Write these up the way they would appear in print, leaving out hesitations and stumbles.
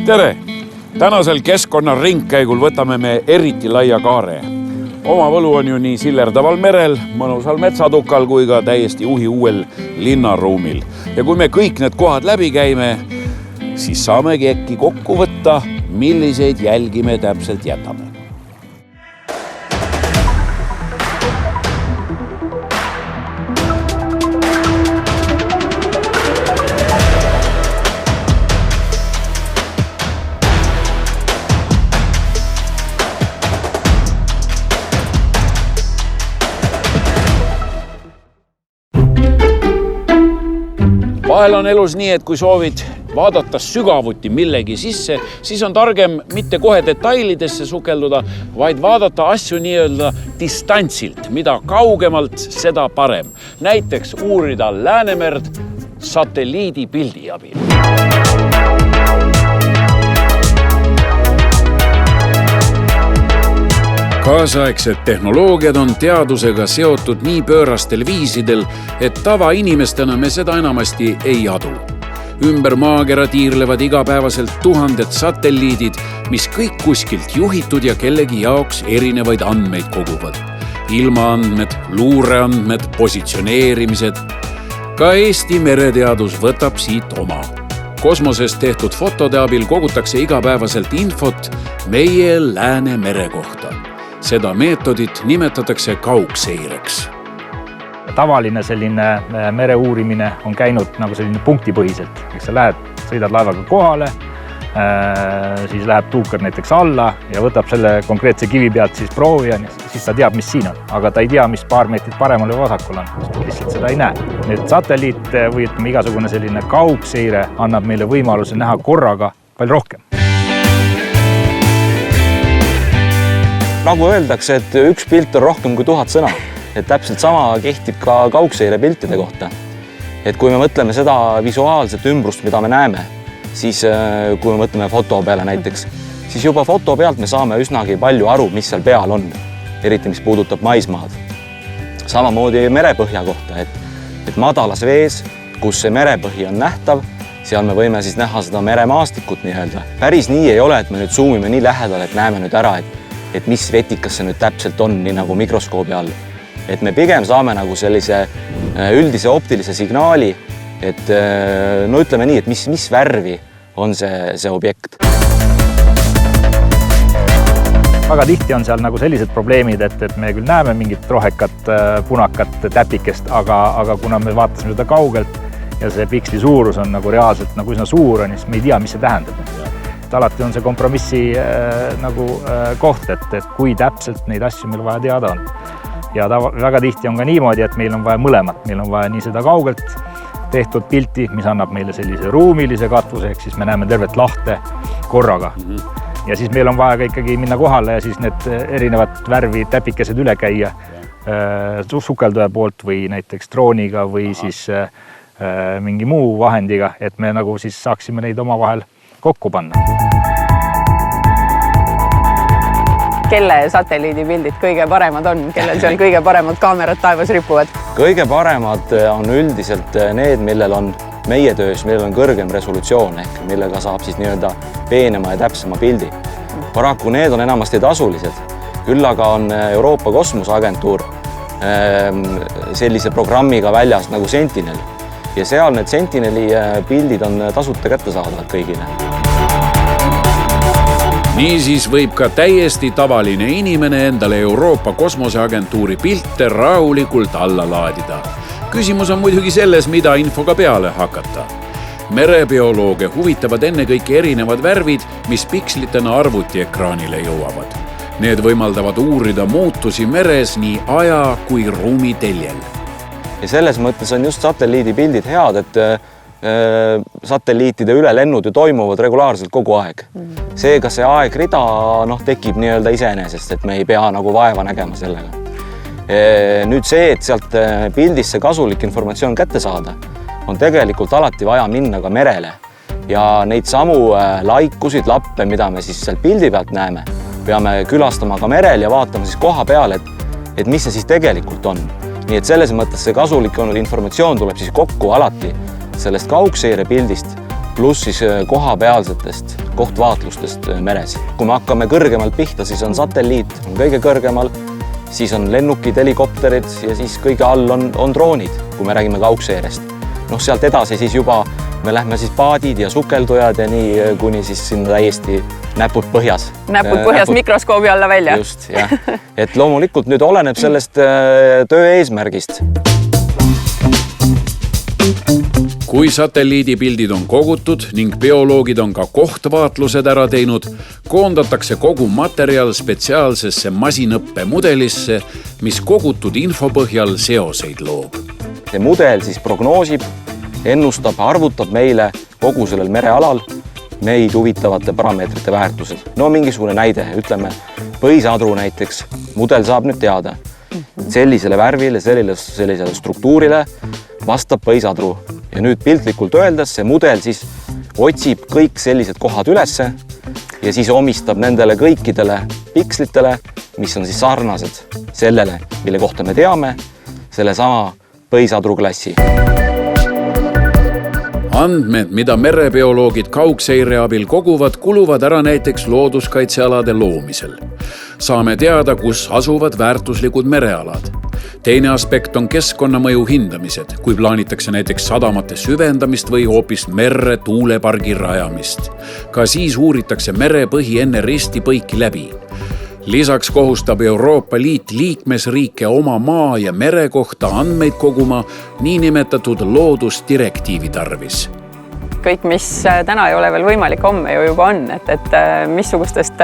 Tere! Tänasel keskkonnaringkäigul võtame me eriti laia kaare. Oma võlu on ju nii sillerdaval merel, mõnusal metsatukal kui ka täiesti uuel linnaruumil. Ja kui me kõik need kohad läbi käime, siis saamegi äkki kokku võtta, milliseid jälgi me täpselt jätame. Vahel on elus nii, et kui soovid vaadata sügavuti millegi sisse, siis on targem mitte kohe detailidesse sukelduda, vaid vaadata asju nii-öelda distantsilt, mida kaugemalt, seda parem. Näiteks uurida Läänemerd satelliidipildi abil. Kaasaegsed tehnoloogiad on teadusega seotud nii pöörastel viisidel, et tavainimestena me seda enamasti ei adu. Ümber maakera tiirlevad igapäevaselt tuhanded satelliidid, mis kõik kuskilt juhitud ja kellegi jaoks erinevaid andmeid koguvad. Ilmaandmed, luureandmed, positsioneerimised. Ka Eesti mereteadus võtab siit oma. Kosmosest tehtud fotode abil kogutakse igapäevaselt infot meie Läänemere kohta. Seda meetodit nimetatakse kaugseireks. Tavaline selline mereuurimine on käinud nagu selline punktipõhiselt. Sa lähed, sõidad laevaga kohale, siis läheb tuukar näiteks alla ja võtab selle konkreetse kivi pealt siis proovi ja siis ta teab, mis siin on. Aga ta ei tea, mis paar meetrit paremal või vasakul on, lihtsalt seda ei näe. Need satelliit või igasugune selline kaugseire annab meile võimaluse näha korraga palju rohkem. Nagu öeldakse, et üks pilt on rohkem kui 1000 sõna. Et täpselt sama kehtib ka kaugseire piltide kohta. Et kui me mõtleme seda visuaalset ümbrust, mida me näeme, siis kui me mõtleme foto peale näiteks, siis juba foto pealt me saame üsnagi palju aru, mis seal peal on, eriti mis puudutab maismaad. Samamoodi merepõhja kohta, et madalas vees, kus see merepõhi on nähtav, seal me võime siis näha seda meremaastikut nii-öelda. Päris nii ei ole, et me nüüd zoomime nii lähedal, et näeme nüüd ära, et mis vetikas see nüüd täpselt on, nii nagu mikroskoobi all. Et me pigem saame nagu sellise üldise optilise signaali, et no ütleme nii, et mis värvi on see objekt. Väga tihti on seal nagu sellised probleemid, et me küll näeme mingit rohekat, punakat täpikest, aga kuna me vaatasime seda kaugelt ja see piksli suurus on nagu reaalselt nagu üsna suur, siis me ei tea, mis see tähendab. Alati on see kompromissi koht, et kui täpselt neid asju meil vaja teada on. Ja väga tihti on ka niimoodi, et meil on vaja mõlemat. Meil on vaja nii seda kaugelt tehtud pilti, mis annab meile sellise ruumilise katvuse, ehk siis me näeme tervet lahte korraga. Ja siis meil on vaja ka ikkagi minna kohale ja siis need erinevad värvi täpikesed üle käia sukelduja poolt või näiteks drooniga või siis mingi muu vahendiga, et me nagu siis saaksime neid omavahel kokku panna. Kelle satelliidipildid kõige paremad on? Kellel seal kõige paremad kaamerad taevas ripuvad? Kõige paremad on üldiselt need, millel on meie töös, millel on kõrgem resolutsioon, ehk millega saab siis nii-öelda peenema ja täpsema pildi. Paraku need on enamasti tasulised. Küll aga on Euroopa Kosmoseagentuur sellise programmiga väljas nagu Sentinel. Ja seal need Sentineli pildid on tasuta kättesaadavad kõigile. Niisiis võib ka täiesti tavaline inimene endale Euroopa Kosmoseagentuuri pilte rahulikult alla laadida. Küsimus on muidugi selles, mida infoga peale hakata. Merebiolooge huvitavad ennekõike erinevad värvid, mis pikslitena arvutiekraanile jõuavad. Need võimaldavad uurida muutusi meres nii aja kui ruumi teljel. Ja selles mõttes on just satelliidipildid head, et satelliitide ülelennud ju toimuvad regulaarselt kogu aeg. Seega see aegrida tekib nii-öelda iseenesest, et me ei pea nagu vaeva nägema sellega. Nüüd see, et sealt pildisse kasulik informatsioon kätte saada, on tegelikult alati vaja minna ka merele. Ja neid samu laikusid, lappe, mida me siis seal pildi pealt näeme, peame külastama ka merel ja vaatama siis koha peal, et mis see siis tegelikult on. Nii et selles mõttes see kasulik informatsioon tuleb siis kokku alati sellest kaugseire pildist pluss siis kohapealsetest kohtvaatlustest meres. Kui me hakkame kõrgemalt pihta, siis on satelliit, on kõige kõrgemal, siis on lennukid, helikopterid ja siis kõige all on droonid, kui me räägime kaugseirest. Sealt edasi siis juba me lähme siis paadid ja sukeldujad ja nii kuni siis sinna täiesti näpud põhjas. Näpud põhjas mikroskoobi alla välja. Just, jah. Et loomulikult nüüd oleneb sellest töö eesmärgist. Kui satelliidipildid on kogutud ning bioloogid on ka kohtvaatlused ära teinud, koondatakse kogu materjal spetsiaalsesse masinõppemudelisse, mis kogutud info põhjal seoseid loob. See mudel siis prognoosib, ennustab, arvutab meile kogu sellel merealal meid huvitavate parameetrite väärtused. Mingisugune näide, ütleme põhisadru näiteks. Mudel saab nüüd teada. Sellisele värvile, sellisele struktuurile vastab põhisadru. Ja nüüd piltlikult öeldes see mudel siis otsib kõik sellised kohad ülesse ja siis omistab nendele kõikidele pikslitele, mis on siis sarnased sellele, mille kohta me teame, selle sama põhisadru klassi. Andmed, mida merebioloogid kaugseire abil koguvad, kuluvad ära näiteks looduskaitsealade loomisel. Saame teada, kus asuvad väärtuslikud merealad. Teine aspekt on keskkonnamõju hindamised, kui plaanitakse näiteks sadamate süvendamist või hoopis merre tuulepargi rajamist. Ka siis uuritakse merepõhi enne ristipõiki läbi. Lisaks kohustab Euroopa Liit liikmesriike oma maa ja mere kohta andmeid koguma niinimetatud loodusdirektiivi tarvis. Kõik, mis täna ei ole veel võimalik, homme ju juba on, et missugustest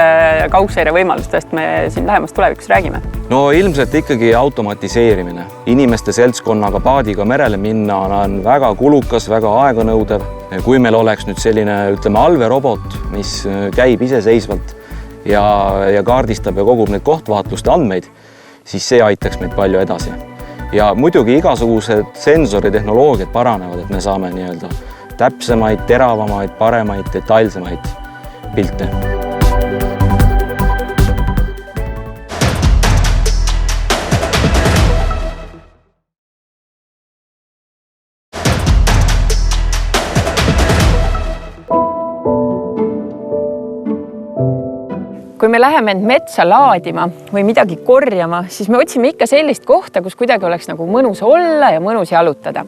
kaugseire võimalustest me siin lähemas tulevikus räägime? Ilmselt ikkagi automatiseerimine. Inimeste seltskonnaga paadiga merele minna on väga kulukas, väga aeganõudev. Kui meil oleks nüüd selline, ütleme, alverobot, mis käib iseseisvalt ja kaardistab ja kogub neid kohtvaatluste andmeid, siis see aitaks meid palju edasi. Ja muidugi igasugused sensoritehnoloogiad paranevad, et me saame nii-öelda täpsemaid, teravamaid, paremaid, detailsemaid pilte. Kui me läheme metsa laadima või midagi korjama, siis me otsime ikka sellist kohta, kus kuidagi oleks nagu mõnus olla ja mõnus jalutada.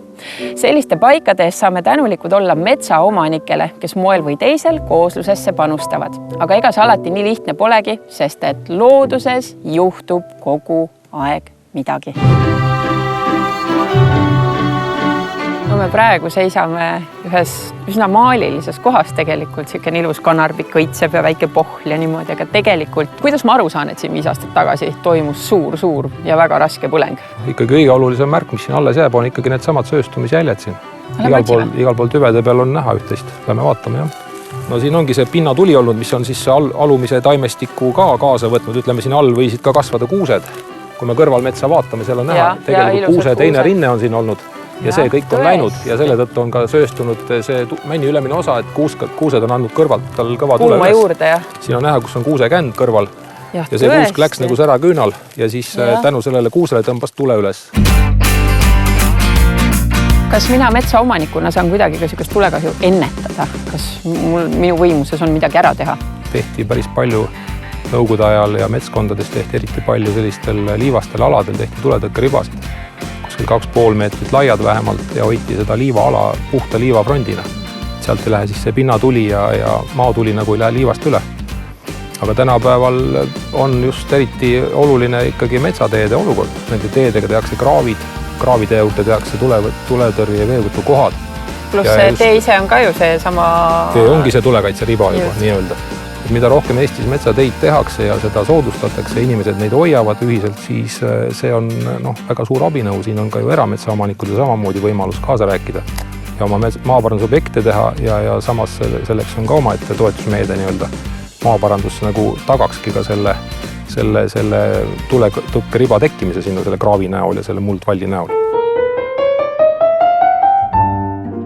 Selliste paikade eest saame tänulikud olla metsaomanikele, kes moel või teisel kooslusesse panustavad. Aga ega see alati nii lihtne polegi, sest et looduses juhtub kogu aeg midagi. Me praegu seisame ühes üsna maalilises kohas tegelikult, selline ilus kanarbik õitseb ja väike pohl ja niimoodi, aga tegelikult, kuidas ma aru saan, et siin 5 aastat tagasi toimus suur ja väga raske põleng? Ikkagi kõige olulisem märk, mis siin alles jääb, on ikkagi need samad sööstumisjäljed siin. Igal pool tüvede peal on näha üht-teist, lähme vaatame, jah. Siin ongi see pinnatuli olnud, mis on siis alumise taimestiku ka kaasa võtnud, ütleme siin all võisid ka kasvada kuused. Kui me kõrvalmetsa vaatame, seal on näha, tegelikult kuuse teine rinne on siin olnud. Ja see kõik on läinud ja selle tõttu on ka sööstunud see männi ülemine osa, et kuused on andnud kõrvalt tal kõva tule üles. Juurde, jah. Siin on näha, kus on kuusekänd kõrval ja see kuusk läks nagu sära küünal ja siis tänu sellele kuusele tõmbas tule üles. Kas mina metsaomanikuna saan kuidagi ka sellist tulekahju ennetada? Kas minu võimuses on midagi ära teha? Tehti päris palju nõukogude ajal ja metskondades tehti eriti palju sellistel liivastel aladel tehti tuletõkkeribasid. 2,5 meetrit laiad vähemalt ja hoiti seda liivaala puhta liivafrondina. Sealt ei lähe siis see pinnatuli ja maatuli nagu ei lähe liivast üle. Aga tänapäeval on just eriti oluline ikkagi metsateede olukord. Nende teedega tehakse kraavide juurde tehakse tuletõrje ja veevõtu kohad. Plus see tee ise on ka ju see sama... Tee ongi see tulekaitse riba juba, nii öelda. Mida rohkem Eestis metsateid tehakse ja seda soodustatakse, inimesed neid hoiavad ühiselt, siis see on väga suur abinõu. Siin on ka ju erametsaomanikud ja samamoodi võimalus kaasa rääkida ja oma maaparandusobjekte teha ja samas selleks on ka oma ette toetusmeede nii-öelda. Maaparandus nagu tagakski ka selle tuletõkkeriba tekkimise sinna selle kraavi näol ja selle muldvalli näol.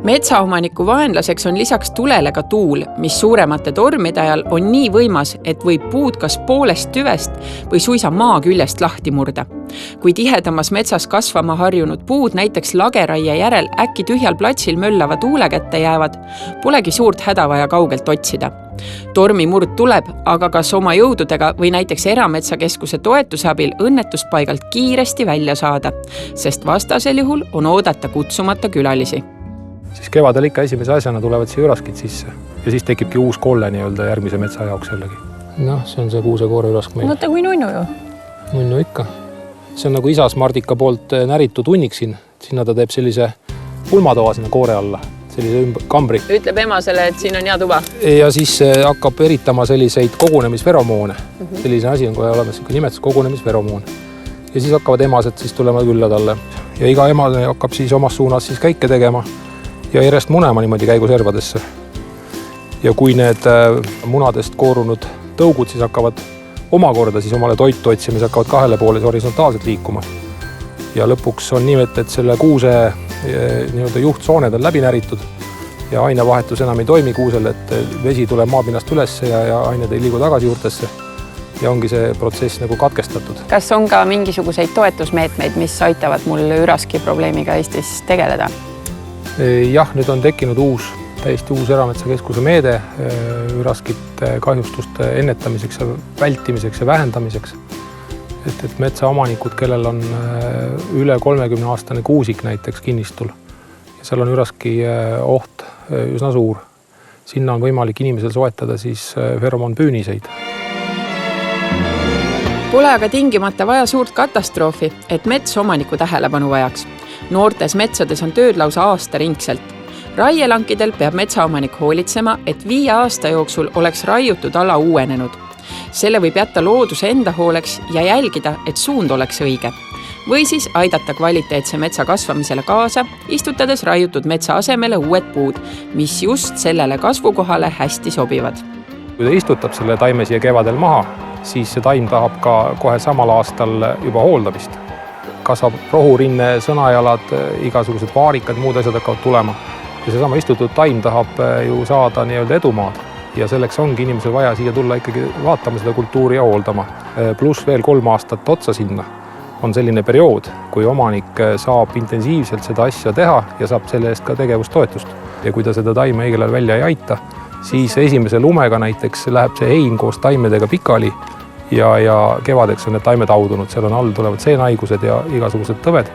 Metsaomaniku vaenlaseks on lisaks tulele ka tuul, mis suuremate tormide ajal on nii võimas, et võib puud kas poolest tüvest või suisa maa küljest lahti murda. Kui tihedamas metsas kasvama harjunud puud näiteks lageraie järel äkki tühjal platsil möllava tuule kätte jäävad, polegi suurt häda vaja kaugelt otsida. Tormimurd tuleb, aga kas oma jõududega või näiteks erametsakeskuse toetuse abil õnnetuspaigalt kiiresti välja saada, sest vastasel juhul on oodata kutsumata külalisi. Siis kevadel ikka esimese asjana tulevad siia üraskid sisse ja siis tekibki uus kolle nii-öelda järgmise metsa jaoks jällegi. Noh, see on see kuusekoore ürask meil. Mõte kui nunnu ju. Nunnu ikka. See on nagu isas Mardika poolt näritud hunnik siin. Sinna ta teeb sellise pulmatoa sinna koore alla, sellise kambri. Ütleb emasele, et siin on hea tuba. Ja siis hakkab eritama selliseid kogunemisferomoone. Sellise asi on kohe olemas nimetus kogunemisferomoon. Ja siis hakkavad emased siis tulema külla talle. Ja iga emane hakkab siis omas suunas siis käike tegema ja järjest munema niimoodi käiguservadesse. Ja kui need munadest koorunud tõugud siis hakkavad omakorda siis omale toitu otsima, siis hakkavad kahele poole horisontaalselt liikuma. Ja lõpuks on nimelt, et selle kuuse juhtsooned on läbi näritud ja ainevahetus enam ei toimi kuusel, et vesi tuleb maapinnast üles ja ained ei liigu tagasi juurtesse. Ja ongi see protsess nagu katkestatud. Kas on ka mingisuguseid toetusmeetmeid, mis aitavad mul üraski probleemiga Eestis tegeleda? Jah, nüüd on tekkinud täiesti uus erametsakeskuse meede üraskite kahjustuste ennetamiseks ja vältimiseks ja vähendamiseks. Et metsaomanikud, kellel on üle 30-aastane kuusik näiteks kinnistul ja seal on üraski oht üsna suur. Sinna on võimalik inimesel soetada siis feromonpüüniseid. Pole aga tingimata vaja suurt katastroofi, et mets omaniku tähelepanu vajaks. Noortes metsades on tööd lausa aastaringselt. Raielankidel peab metsaomanik hoolitsema, et 5 aasta jooksul oleks raiutud ala uuenenud. Selle võib jätta looduse enda hooleks ja jälgida, et suund oleks õige. Või siis aidata kvaliteetse metsa kasvamisele kaasa, istutades raiutud metsa asemele uued puud, mis just sellele kasvukohale hästi sobivad. Kui ta istutab selle taime siia kevadel maha, siis see taim tahab ka kohe samal aastal juba hooldamist. Kasvab rohurinne, sõnajalad, igasugused vaarikad, muud asjad hakkavad tulema. Ja seesama istutud taim tahab ju saada nii-öelda edumaad. Ja selleks ongi inimesel vaja siia tulla ikkagi vaatama seda kultuuri ja hooldama. Pluss veel 3 aastat otsa sinna on selline periood, kui omanik saab intensiivselt seda asja teha ja saab selle eest ka tegevustoetust. Ja kui ta seda taime õigel ajal välja ei aita, siis esimese lumega näiteks läheb see hein koos taimedega pikali ja kevadeks on need taimed audunud. Seal on all tulevad seenhaigused ja igasugused tõved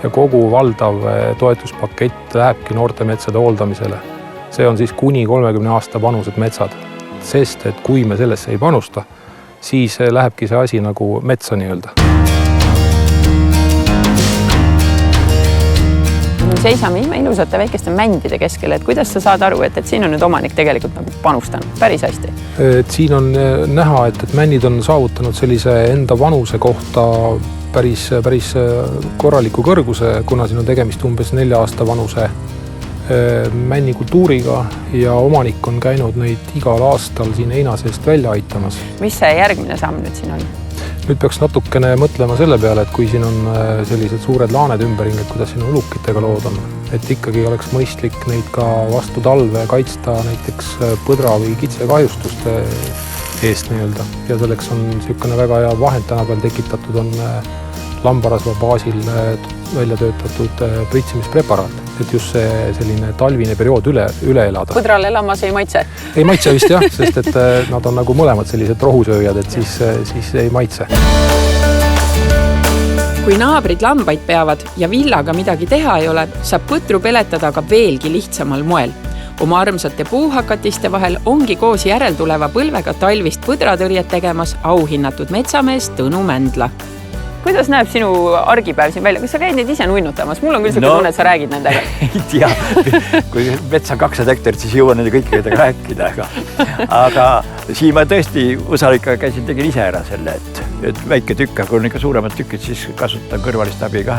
ja kogu valdav toetuspakett lähebki noorte metsade hooldamisele. See on siis kuni 30 aasta vanused metsad, sest et kui me sellesse ei panusta, siis lähebki see asi nagu metsa nii-öelda. Seisame ilusate väikeste mändide keskel, et kuidas sa saad aru, et siin on nüüd omanik tegelikult nagu panustanud päris hästi? Siin on näha, et männid on saavutanud sellise enda vanuse kohta päris korraliku kõrguse, kuna siin on tegemist umbes 4 aasta vanuse männikultuuriga ja omanik on käinud neid igal aastal siin heina seest välja aitamas. Mis see järgmine samm nüüd siin on? Nüüd peaks natukene mõtlema selle peale, et kui siin on sellised suured laaned ümberring, et kuidas siin ulukitega lood on, et ikkagi oleks mõistlik neid ka vastu talve kaitsta näiteks põdra või kitse kahjustuste eest nii-öelda. Ja selleks on niisugune väga hea vahend tänapäeval tekitatud, on lambarasva baasil välja töötatud pritsimispreparaat, et just see selline talvine periood üle elada. Põdral elamas ei maitse? Ei maitse vist jah, sest et nad on nagu mõlemad sellised rohusööjad, et siis ei maitse. Kui naabrid lambaid peavad ja villaga midagi teha ei ole, saab põtru peletada aga veelgi lihtsamal moel. Oma armsate puuhakatiste vahel ongi koos järeltuleva põlvega talvist põdratõrjet tegemas auhinnatud metsamees Tõnu Mändla. Kuidas näeb sinu argipäev siin välja? Kas sa käid neid ise nunnutamas? Mul on küll seda tunne, et sa räägid nendega. Ei tea, kui metsa 200 hektarit, siis jõuan nende kõikidega rääkida. Aga siin ma tõesti osalika tegin ise ära selle, et väike tükk, kui on ikka suuremad tükid, siis kasutan kõrvalist abi ka.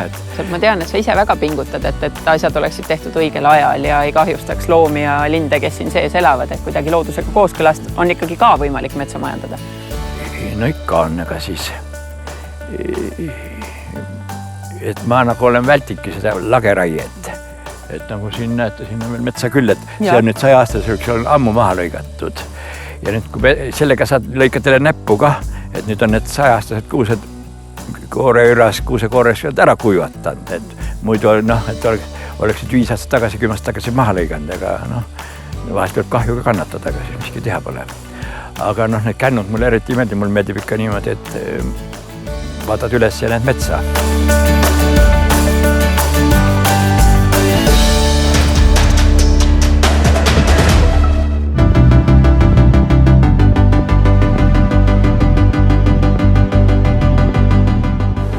Ma tean, et sa ise väga pingutad, et asjad oleksid tehtud õigel ajal ja ei kahjustaks loomi ja linde, kes siin sees elavad, et kuidagi loodusega kooskõlast on ikkagi ka võimalik metsa majandada. No ikka on, aga siis et ma nagu olen vältidki seda lageraiet. Et nagu siin näete, siin on veel metsa küll, et see on nüüd 100-aastaseks on ammu maha lõigatud. Ja nüüd kui sellega saad lõikad teile näppu ka, et nüüd on need 100-aastased kuused kooreüras, kuusekoores ära kuivatanud, et muidu et oleksid 5 aastat tagasi, 10 aastat tagasi maha lõiganud, aga vahest peab kahju ka kannatada, aga siis miski teha pole. Aga need kännud mulle eriti ei meeldi, mul meeldib ikka niimoodi, et vaatad üles ja näed metsa.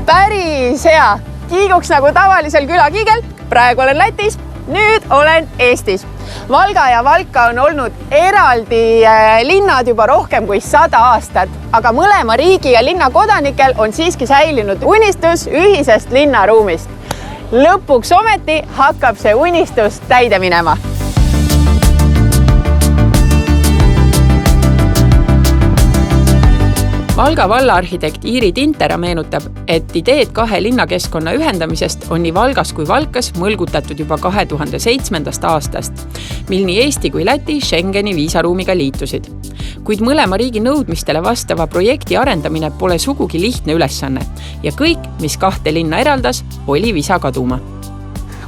Päris hea! Kiiguks nagu tavalisel külakiigel. Praegu olen Lätis, nüüd olen Eestis. Valga ja Valka on olnud eraldi linnad juba rohkem kui 100 aastat, aga mõlema riigi ja linna kodanikel on siiski säilinud unistus ühisest linnaruumist. Lõpuks ometi hakkab see unistus täide minema. Valga vallaarhitekt Iiri Tintera meenutab, et ideed 2 linnakeskkonna ühendamisest on nii Valgas kui Valkas mõlgutatud juba 2007. aastast, mil nii Eesti kui Läti Schengeni viisaruumiga liitusid. Kuid mõlema riigi nõudmistele vastava projekti arendamine pole sugugi lihtne ülesanne ja kõik, mis 2 linna eraldas, oli visa kaduma.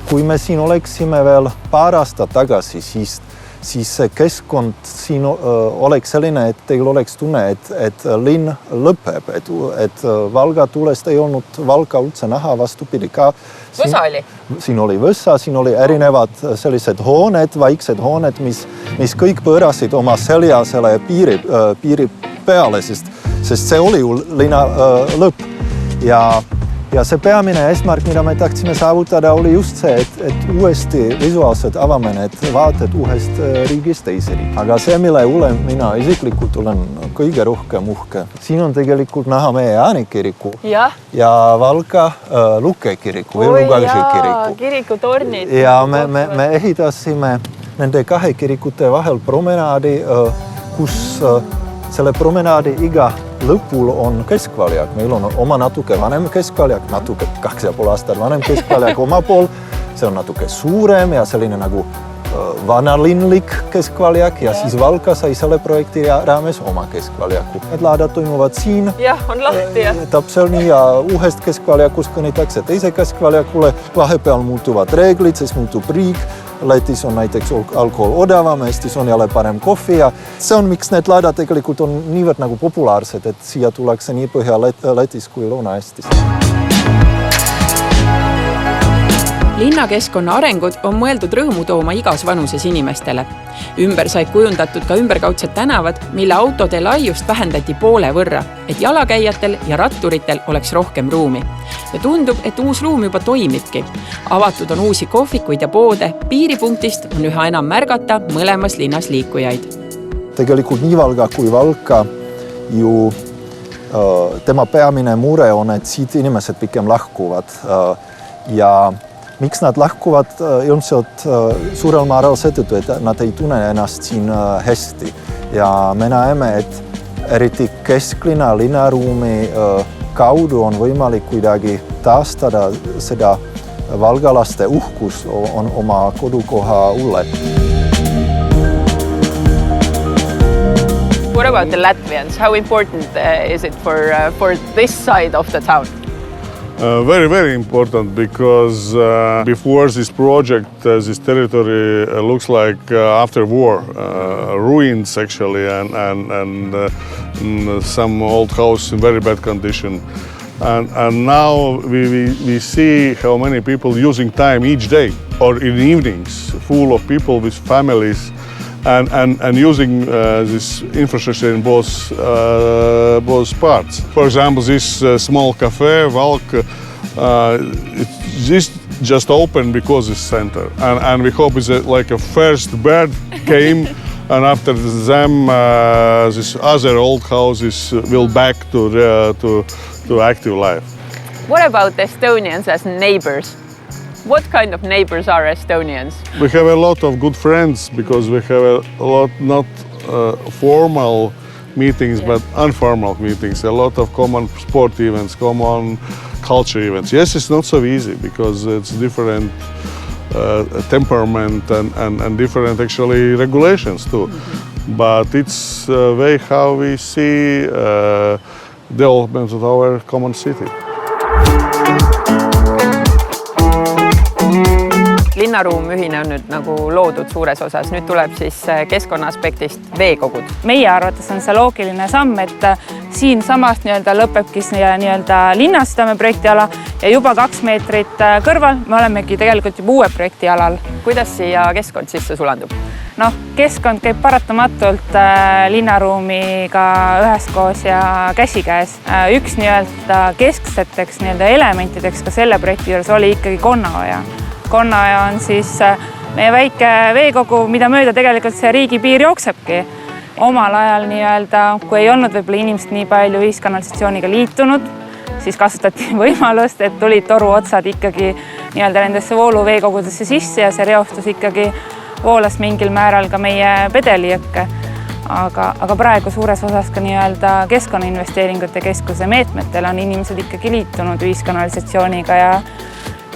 Kui me siin oleksime veel paar aastat tagasi, siis see keskkond siin oleks selline, et teil oleks tunne, et linn lõpeb, et Valga tulest ei olnud Valka üldse näha, vastupidi ka. Võsa oli? Siin oli võsa, siin oli erinevad sellised hooned, vaiksed hooned, mis kõik pöörasid oma selja selle piiri peale, sest see oli ju linna lõpp. Ja see peamine eesmärk, mida me tahtsime saavutada, oli just see, et uuesti visuaalselt avame need vaated ühest riigist teise riigi. Aga see, mille üle mina isiklikult olen kõige rohkem uhke. Siin on tegelikult näha meie Äänikiriku ja Valka Luke-kiriku või Lugaži-kiriku. Kirikutornid. Ja me ehitasime nende 2 kirikute vahel promenaadi, kus selle promenaadi iga lõpul on keskvaljak. Meil on oma natuke vanem keskvaljak, natuke 2,5 aastat vanem keskvaljak oma pool. See on natuke suurem ja selline nagu vanalinlik keskvaljak ja siis Valka sai selle projekti raames oma keskvaljaku. Need laadad toimuvad siin. Jah, on lahti. Täpselt nii ja ühest keskvaljakust kõnitakse teise keskvaljakule. Vahepeal muutuvad reeglid, siis muutub riik. Lätis on näiteks alkohol odavam, Eestis on jälle parem kohvi ja see on, miks need laadad tegelikult on niivõrd nagu populaarsed, et siia tullakse nii Põhja-Lätis kui Lõuna-Eestis. Linnakeskkonna arengud on mõeldud rõõmu tooma igas vanuses inimestele. Ümber sai kujundatud ka ümberkaudsed tänavad, mille autode laiust vähendati poole võrra, et jalakäijatel ja ratturitel oleks rohkem ruumi. Ja tundub, et uus ruum juba toimibki. Avatud on uusi kohvikuid ja poode, piiripunktist on üha enam märgata mõlemas linnas liikujaid. Tegelikult nii Valga kui Valka ju tema peamine mure on, et siit inimesed pikem lahkuvad ja miks nad lahkuvad ilmselt suurel määral seetõttu, et nad ei tunne ennast siin hästi. Ja me näeme, et eriti kesklinna linnaruumi kaudu on võimalik kuidagi taastada seda valgalaste uhkus on oma kodukoha üle. What about the Latvians? How important is it for this side of the town? Very, very important because before this project, this territory looks like after war, ruins actually, and some old house in very bad condition. And now we see how many people using time each day or in evenings, full of people with families. And using this infrastructure in both parts. For example, this small cafe, Valk, this just opened because it's center. And we hope it's like a first bird came, and after them, this other old houses will back to active life. What about Estonians as neighbors? What kind of neighbors are Estonians? We have a lot of good friends because we have a lot not formal meetings, but informal meetings. A lot of common sport events, common culture events. Yes, it's not so easy because it's different temperament and different actually regulations too. Mm-hmm. But it's a way how we see development of our common city. Linnaruum ühine on nüüd nagu loodud suures osas, nüüd tuleb siis keskkonna aspektist veekogud. Meie arvates on see loogiline samm, et siin samast lõpebki linnastame projektiala ja juba 2 meetrit kõrval me olemegi tegelikult juba uue projektialal. Kuidas siia keskkond sisse sulandub? Keskkond käib paratamatult linnaruumiga üheskoos ja käsikäes. Üks keskseteks elementideks ka selle projekti juures oli ikkagi konnaoja. Konnaoja on siis meie väike veekogu, mida mööda tegelikult see riigipiir jooksebki. Omal ajal kui ei olnud võib-olla inimesed nii palju ühiskanalisatsiooniga liitunud, siis kasutati võimalust, et tulid toruotsad ikkagi nendesse vooluveekogudesse sisse ja see reostus ikkagi voolas mingil määral ka meie Pedelijõkke. Aga praegu suures osas ka keskkonnainvesteeringute keskuse meetmetel on inimesed ikkagi liitunud ühiskanalisatsiooniga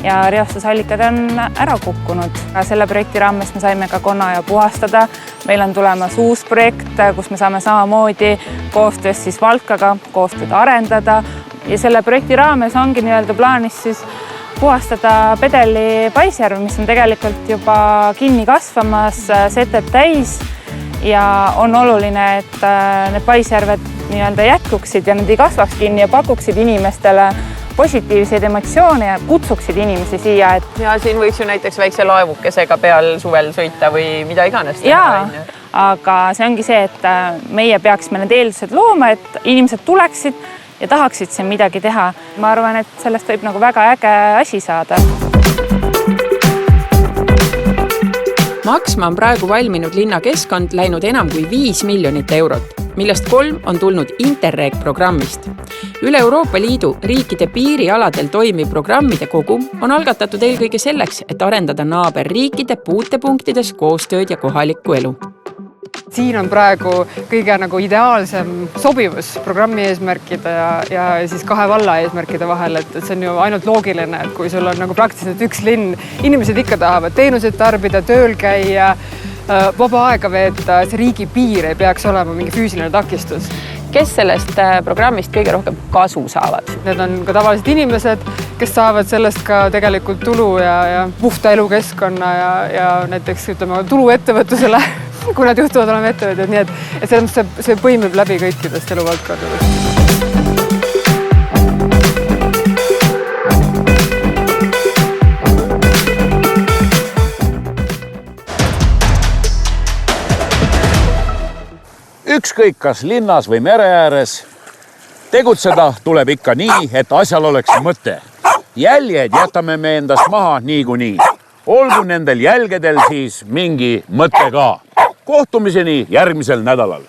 ja reostusallikad on ära kukkunud. Selle projekti raames me saime ka konnaoja puhastada. Meil on tulemas uus projekt, kus me saame samamoodi koostöös siis Valkaga koostööd arendada. Ja selle projekti raames ongi plaanis siis puhastada Pedeli paisjärv, mis on tegelikult juba kinni kasvamas, setet täis ja on oluline, et need paisjärved jätkuksid ja need ei kasvaks kinni ja pakuksid inimestele positiivseid emotsioone ja kutsuksid inimesi siia. Ja siin võiks ju näiteks väikse laevukesega peal suvel sõita või mida iganes. Jaa, aga see ongi see, et meie peaksime need eeldused looma, et inimesed tuleksid ja tahaksid siin midagi teha. Ma arvan, et sellest võib väga äge asi saada. Maksma on praegu valminud linnakeskkond läinud enam kui 5 miljonit eurot, millest 3 on tulnud Interreg programmist. Üle Euroopa Liidu riikide piirialadel toimiv programmide kogum on algatatud eelkõige selleks, et arendada naaberriikide puutepunktides koostööd ja kohalikku elu. Siin on praegu kõige ideaalsem sobivus programmi eesmärkide ja siis 2 valla eesmärkide vahel, et see on ju ainult loogiline, et kui sul on praktiliselt üks linn, inimesed ikka tahavad teenuseid tarbida, tööl käia, vaba aega veeta, see riigi piir ei peaks olema mingi füüsiline takistus. Kes sellest programmist kõige rohkem kasu saavad? Need on ka tavalised inimesed, kes saavad sellest ka tegelikult tulu ja puhta elukeskkonna ja näiteks tulu ettevõtlusele, kui nad juhtuvad olema ettevõtjad, nii et see põimub läbi kõikidest eluvaldkondadest. Ükskõik kas linnas või mere ääres, tegutseda tuleb ikka nii, et asjal oleks mõte. Jäljed jätame me endast maha niikuinii. Olgu nendel jälgedel siis mingi mõte ka. Kohtumiseni järgmisel nädalal.